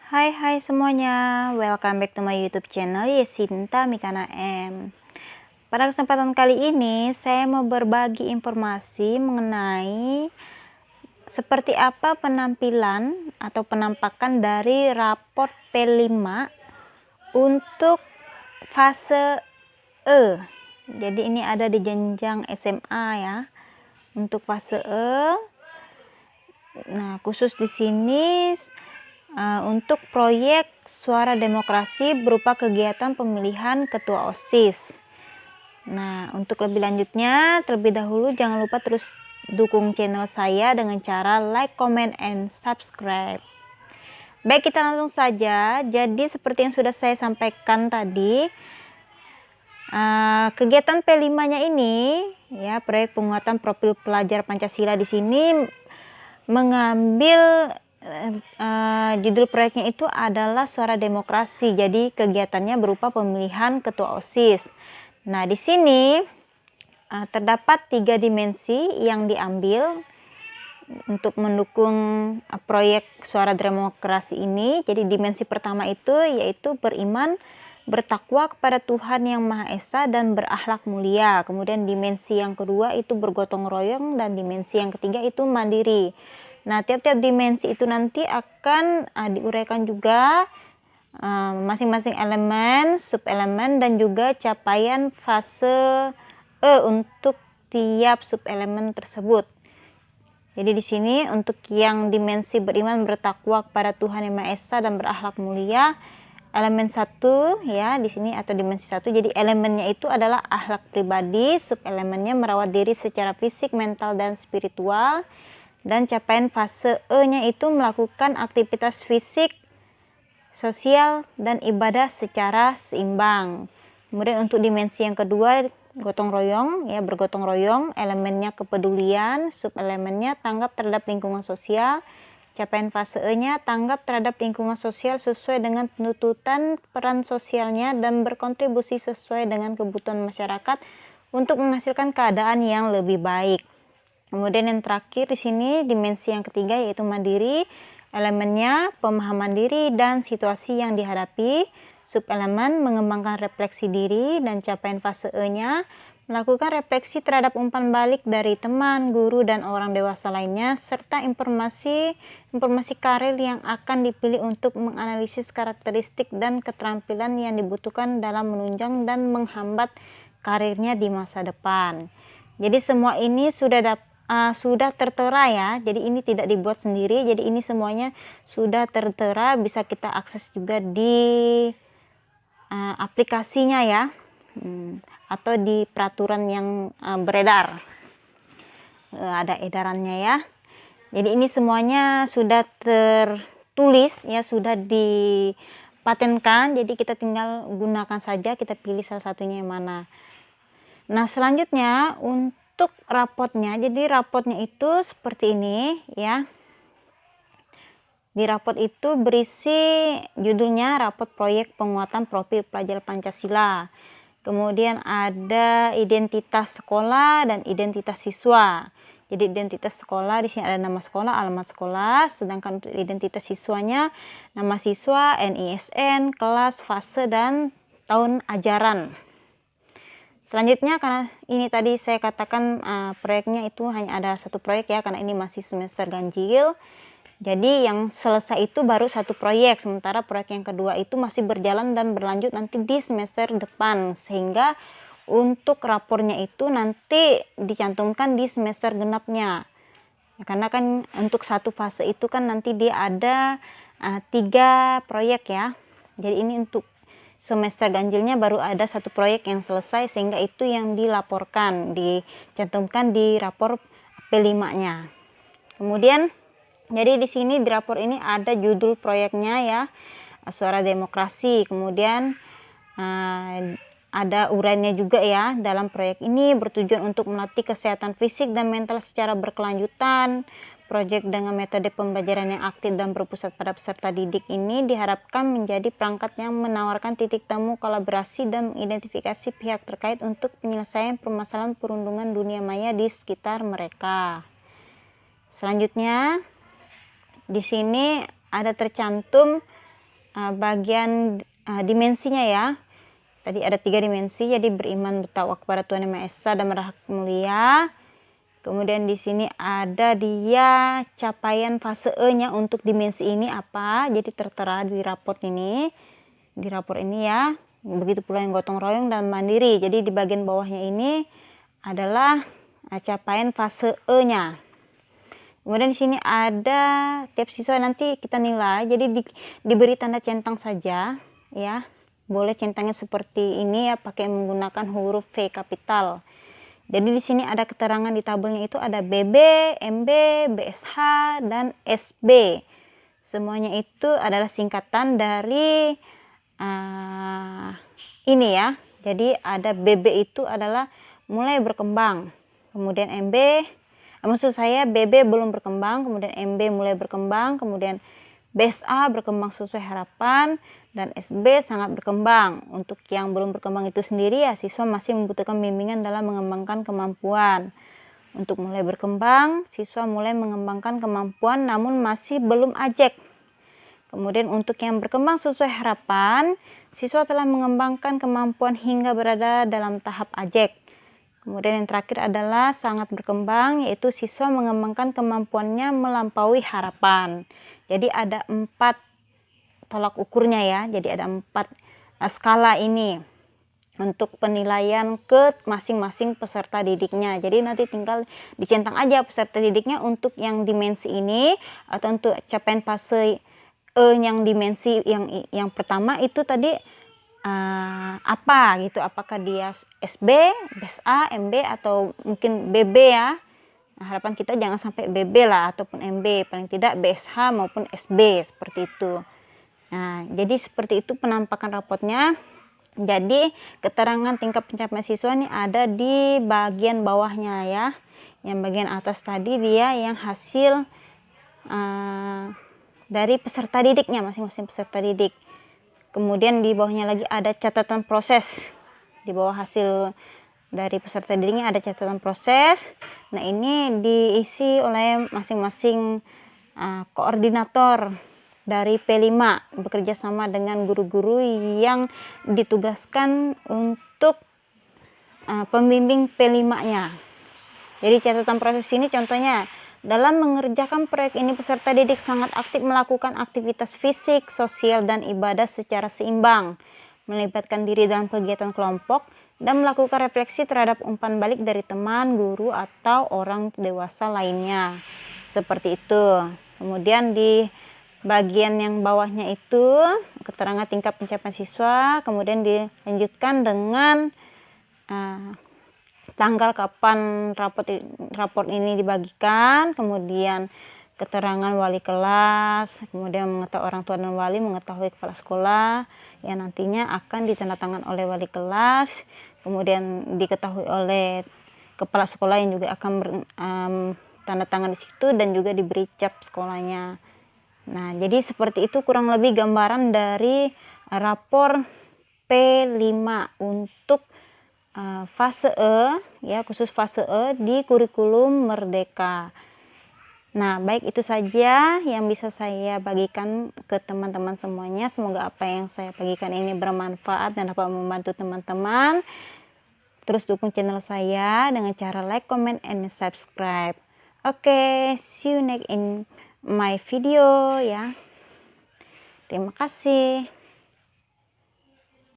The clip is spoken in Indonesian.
Hai semuanya, welcome back to my YouTube channel Yesinta Mikana M. Pada kesempatan kali ini saya mau berbagi informasi mengenai seperti apa penampilan atau penampakan dari raport P5 untuk fase E. Jadi ini ada di jenjang SMA ya. Untuk fase E. Nah, khusus di sini untuk proyek Suara Demokrasi berupa kegiatan pemilihan ketua OSIS. Nah, untuk lebih lanjutnya, terlebih dahulu jangan lupa terus dukung channel saya dengan cara like, comment, and subscribe. Baik, kita langsung saja. Jadi seperti yang sudah saya sampaikan tadi, kegiatan P5-nya ini ya, proyek penguatan profil pelajar Pancasila di sini mengambil judul proyeknya itu adalah Suara Demokrasi. Jadi kegiatannya berupa pemilihan ketua OSIS. Nah, di sini terdapat 3 dimensi yang diambil untuk mendukung proyek Suara Demokrasi ini. Jadi dimensi pertama itu yaitu beriman, bertakwa kepada Tuhan Yang Maha Esa dan berakhlak mulia. Kemudian dimensi yang kedua itu bergotong royong, dan dimensi yang ketiga itu mandiri. Nah, tiap-tiap dimensi itu nanti akan diuraikan juga masing-masing elemen, subelemen, dan juga capaian fase E untuk tiap subelemen tersebut. Jadi di sini untuk yang dimensi beriman, bertakwa kepada Tuhan Yang Maha Esa dan berakhlak mulia, elemen 1 ya di sini atau dimensi 1. Jadi elemennya itu adalah akhlak pribadi, subelemennya merawat diri secara fisik, mental, dan spiritual. Dan capaian fase E-nya itu melakukan aktivitas fisik, sosial, dan ibadah secara seimbang. Kemudian untuk dimensi yang kedua, gotong royong ya, bergotong royong, elemennya kepedulian, subelemennya tanggap terhadap lingkungan sosial. Capaian fase E-nya tanggap terhadap lingkungan sosial sesuai dengan tuntutan peran sosialnya dan berkontribusi sesuai dengan kebutuhan masyarakat untuk menghasilkan keadaan yang lebih baik. Kemudian yang terakhir di sini dimensi yang ketiga yaitu mandiri, elemennya pemahaman diri dan situasi yang dihadapi. Subelemen mengembangkan refleksi diri, dan capaian fase E-nya melakukan refleksi terhadap umpan balik dari teman, guru, dan orang dewasa lainnya, serta informasi karir yang akan dipilih untuk menganalisis karakteristik dan keterampilan yang dibutuhkan dalam menunjang dan menghambat karirnya di masa depan. Jadi semua ini sudah tertera ya, jadi ini tidak dibuat sendiri, jadi ini semuanya sudah tertera, bisa kita akses juga di aplikasinya ya, atau di peraturan yang beredar, ada edarannya ya. Jadi ini semuanya sudah tertulis ya, sudah dipatenkan, jadi kita tinggal gunakan saja, kita pilih salah satunya yang mana. Nah, selanjutnya untuk rapotnya, jadi rapotnya itu seperti ini ya. Di rapot itu berisi judulnya rapot proyek penguatan profil pelajar Pancasila. Kemudian ada identitas sekolah dan identitas siswa. Jadi identitas sekolah di sini ada nama sekolah, alamat sekolah, sedangkan untuk identitas siswanya nama siswa, NISN, kelas, fase, dan tahun ajaran. Selanjutnya, karena ini tadi saya katakan proyeknya itu hanya ada satu proyek ya, karena ini masih semester ganjil. Jadi yang selesai itu baru satu proyek, sementara proyek yang kedua itu masih berjalan dan berlanjut nanti di semester depan. Sehingga untuk rapornya itu nanti dicantumkan di semester genapnya. Ya, karena kan untuk satu fase itu kan nanti dia ada 3 proyek ya. Jadi ini untuk semester ganjilnya baru ada satu proyek yang selesai, sehingga itu yang dilaporkan, dicantumkan di rapor P5-nya. Kemudian jadi di sini di rapor ini ada judul proyeknya ya, Suara Demokrasi. Kemudian ada uraiannya juga ya, dalam proyek ini bertujuan untuk melatih kesehatan fisik dan mental secara berkelanjutan. Proyek dengan metode pembelajaran yang aktif dan berpusat pada peserta didik ini diharapkan menjadi perangkat yang menawarkan titik temu kolaborasi dan mengidentifikasi pihak terkait untuk penyelesaian permasalahan perundungan dunia maya di sekitar mereka. Selanjutnya di sini ada tercantum bagian dimensinya ya. Tadi ada 3 dimensi, jadi beriman bertakwa kepada Tuhan Yang Maha Esa dan berhak mulia. Kemudian di sini ada dia capaian fase E-nya untuk dimensi ini apa. Jadi tertera di raport ini. Di raport ini ya. Begitu pula yang gotong royong dan mandiri. Jadi di bagian bawahnya ini adalah capaian fase E-nya. Kemudian di sini ada tiap siswa nanti kita nilai. Jadi diberi tanda centang saja ya. Boleh centangnya seperti ini ya, pakai menggunakan huruf V kapital. Jadi di sini ada keterangan di tabelnya itu ada BB, MB, BSH, dan SB. Semuanya itu adalah singkatan dari ini ya. Jadi ada BB itu adalah mulai berkembang. Kemudian MB, maksud saya BB belum berkembang, kemudian MB mulai berkembang, kemudian BSA berkembang sesuai harapan, dan SB sangat berkembang. Untuk yang belum berkembang itu sendiri ya, siswa masih membutuhkan bimbingan dalam mengembangkan kemampuan. Untuk mulai berkembang, siswa mulai mengembangkan kemampuan namun masih belum ajek. Kemudian untuk yang berkembang sesuai harapan, siswa telah mengembangkan kemampuan hingga berada dalam tahap ajek. Kemudian yang terakhir adalah sangat berkembang, yaitu siswa mengembangkan kemampuannya melampaui harapan. Jadi ada 4 tolak ukurnya ya. Jadi ada 4 skala ini untuk penilaian ke masing-masing peserta didiknya. Jadi nanti tinggal dicentang aja peserta didiknya untuk yang dimensi ini, atau untuk capaian fase E yang dimensi yang pertama itu tadi apa gitu, apakah dia SB, BSA, MB, atau mungkin BB ya. Nah, harapan kita jangan sampai BB lah ataupun MB, paling tidak BSH maupun SB seperti itu. Nah, jadi seperti itu penampakan rapotnya. Jadi keterangan tingkat pencapaian siswa ini ada di bagian bawahnya ya. Yang bagian atas tadi dia yang hasil dari peserta didiknya, masing-masing peserta didik. Kemudian di bawahnya lagi ada catatan proses. Di bawah hasil dari peserta didiknya ada catatan proses. Nah, ini diisi oleh masing-masing koordinator dari P5 bekerja sama dengan guru-guru yang ditugaskan untuk pembimbing P5-nya. Jadi catatan proses ini contohnya, dalam mengerjakan proyek ini peserta didik sangat aktif melakukan aktivitas fisik, sosial, dan ibadah secara seimbang, melibatkan diri dalam kegiatan kelompok, dan melakukan refleksi terhadap umpan balik dari teman, guru, atau orang dewasa lainnya. Seperti itu. Kemudian di bagian yang bawahnya itu keterangan tingkat pencapaian siswa, kemudian dilanjutkan dengan tanggal kapan raport ini dibagikan, kemudian keterangan wali kelas, kemudian mengetahui orang tua dan wali, mengetahui kepala sekolah yang nantinya akan ditandatangan oleh wali kelas, kemudian diketahui oleh kepala sekolah yang juga akan tanda tangan di situ, dan juga diberi cap sekolahnya. Nah, jadi seperti itu kurang lebih gambaran dari rapor P5 untuk fase E ya, khusus fase E di kurikulum Merdeka. Nah, baik itu saja yang bisa saya bagikan ke teman-teman semuanya. Semoga apa yang saya bagikan ini bermanfaat dan dapat membantu teman-teman. Terus dukung channel saya dengan cara like, comment, and subscribe. Oke, see you next in my video ya. Terima kasih.